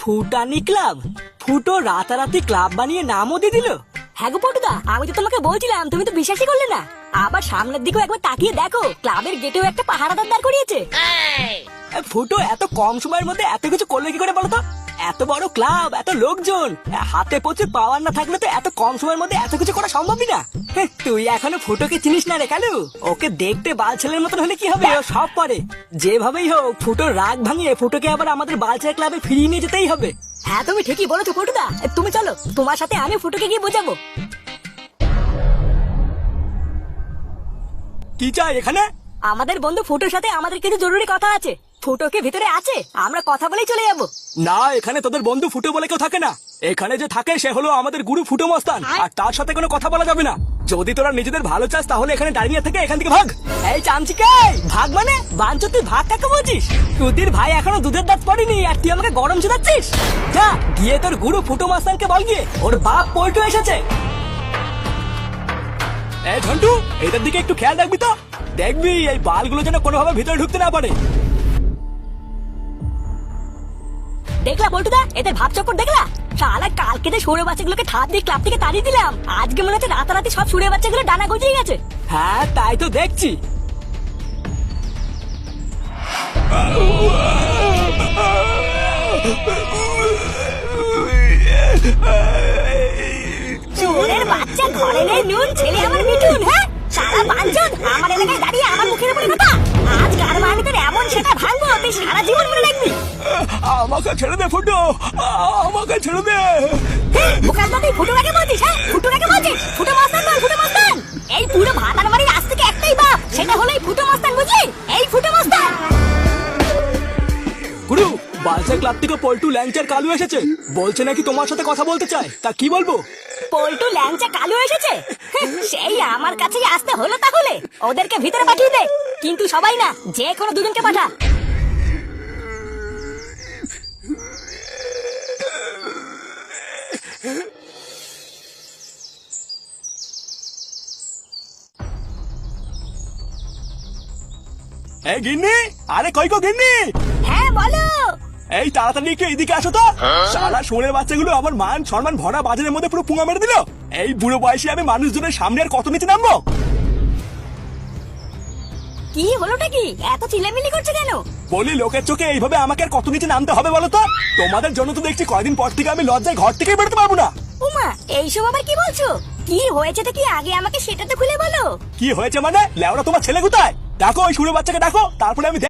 ফুটানি club? ফুটো রাতারাতি club বানিয়ে নামও দিয়ে দিল। হ্যাঁ গো পটুদা, আমি তো তোমাকে বলছিলাম, তুমি তো বিশ্বাসই করলে না। আবার সামনের দিকেও একবার তাকিয়ে দেখো, ক্লাবের গেটেও একটা পাহারাদার দাঁড় করিয়েছে। ফুটো এত কম সময়ের মধ্যে এত কিছু করলে কি করে বলো তো? এত বড় ক্লাব, এত লোকজন, হাতে প্রচুর পাওয়ার না থাকলে তো এত কম সময়ের মধ্যে এত কিছু করা সম্ভবই না। তুই এখনো ফুটোকে চিনিস না রে কালু। ওকে দেখতে বাল ছেলের মতন হলে কি হবে, ও সব পারে। যেভাবেই হোক ফুটোর রাগ ভাঙিয়ে ফুটোকে আবার আমাদের বালছেলে ক্লাবে ফিরিয়ে নিয়ে যেতেই হবে। হ্যাঁ তুমি ঠিকই বলেছো পটুদা, তুমি চলো, তোমার সাথে আমি ফুটোকে গিয়ে বোঝাবো। কি চাই এখানে? আমাদের বন্ধু ফুটোর সাথে আমাদের কিছু জরুরি কথা আছে। ফুটোকে ভিতরে আছে, আমরা কথা বলেই চলে যাবো। না, এখানে তোদের বন্ধু ফুটো বলে কেউ থাকে না। এখানে যে থাকে সে হলো আমাদের গুরু ফুটো মস্তান, আর তার সাথে কোনো কথা বলা যাবে না। যদি তোরা নিজেদের ভালো চাস তাহলে এখানে দাঁড়িয়ে থেকে এখান থেকে ভাগ। এই চামচিকে, ভাগ মানে বাঞ্চ, তুই ভাগ কাকে বলছিস? তোদের ভাই এখনো দুধের দাঁত পড়েনি আর তুই আমাকে গরম চুদাচ্ছিস? যা গিয়ে তোর গুরু ফুটো মস্তানকে বল গিয়ে ওর বাপ পল্টু এসেছে। এই ঝন্টু, এদের দিকে একটু খেয়াল রাখবি তো। দেখবি এই বালগুলো যেন কোনোভাবে ভিতরে ঢুকতে না পারে। দেখলা পল্টুদা, এদের ভাব চক্কর দেখলা? শালা কালকে যে সৌরে বাচ্চাগুলোকে ঠাপ দিয়ে ক্লাব থেকে তাড়িয়ে দিলাম, আজকে মনে হচ্ছে রাতারাতি সব সৌরে বাচ্চাগুলো ডানা গজিয়ে গেছে। হ্যাঁ তাই তো দেখছি। চোরের বাচ্চা, ঘরে নেই নুন, ছেলে আমার মিঠুন। হ্যাঁ সারা বাঞ্চদ আমার এলাকায় দাঁড়িয়ে আমার মুখের উপরে কথা। আজ কার আমি তোর এমন সেটা ভাঙবো তুই সারা জীবন মনে রাখবি। আমাকে ছেড়ে দে ফুটো, আমাকে ছেড়ে দে। ওখান থেকে ফুটো কাকে বলছিস? হ্যাঁ ফুটো কাকে বলছিস? ফুটো মস্তান বল, ফুটো মস্তান। এই পুরো ভাতার বাড়ির আজ থেকে একটাই বাপ, সেটা হলো এই ফুটো মস্তান, বুঝলি? এই ফুটো মস্তান। গুরু, বালসা ক্লাব থেকে পল্টু ল্যাংচার কালু এসেছে, বলছে নাকি তোমার সাথে কথা বলতে চায়। তা কি বলবো? পল্টু ল্যাংচা কালু এসেছে? সেই আমার কাছেই আসতে হলো তাহলে। ওদেরকে ভিতরে পাঠিয়ে দে, কিন্তু সবাই না, যে কোনো দুজনকে পাঠা। এই গিন্নি, আরে কই গো গিন্নি? হ্যাঁ বলো। এই তাড়াতাড়ি একটু এদিকে আসো তো। সারা সোনের বাচ্চাগুলো আমার মান সম্মান ভরা বাজারের মধ্যে পুরো পুঙা মেরে দিল। এই বুড়ো বয়সে আমি মানুষজনের সামনে আর কত নিচে নামবো? কি হলোটা কি? এত চিল্লামিল্লি করছে কেন? বলি লোকের চোখে এইভাবে আমাকে আর কত নিচে নামতে হবে বলো তো? তোমাদের জন্য তো দেখছি কয়দিন পর থেকে আমি লজ্জায় ঘর থেকেই বেরোতে পারবো না। উমা, এইসব আবার কি বলছো? কি হয়েছে কি আগে আমাকে সেটা তো খুলে বলো। কি হয়েছে মানে? লেওরা তোমার ছেলে কোথায়? ডাকো ওই সুরে বাচ্চাকে, ডাকো, তারপরে আমি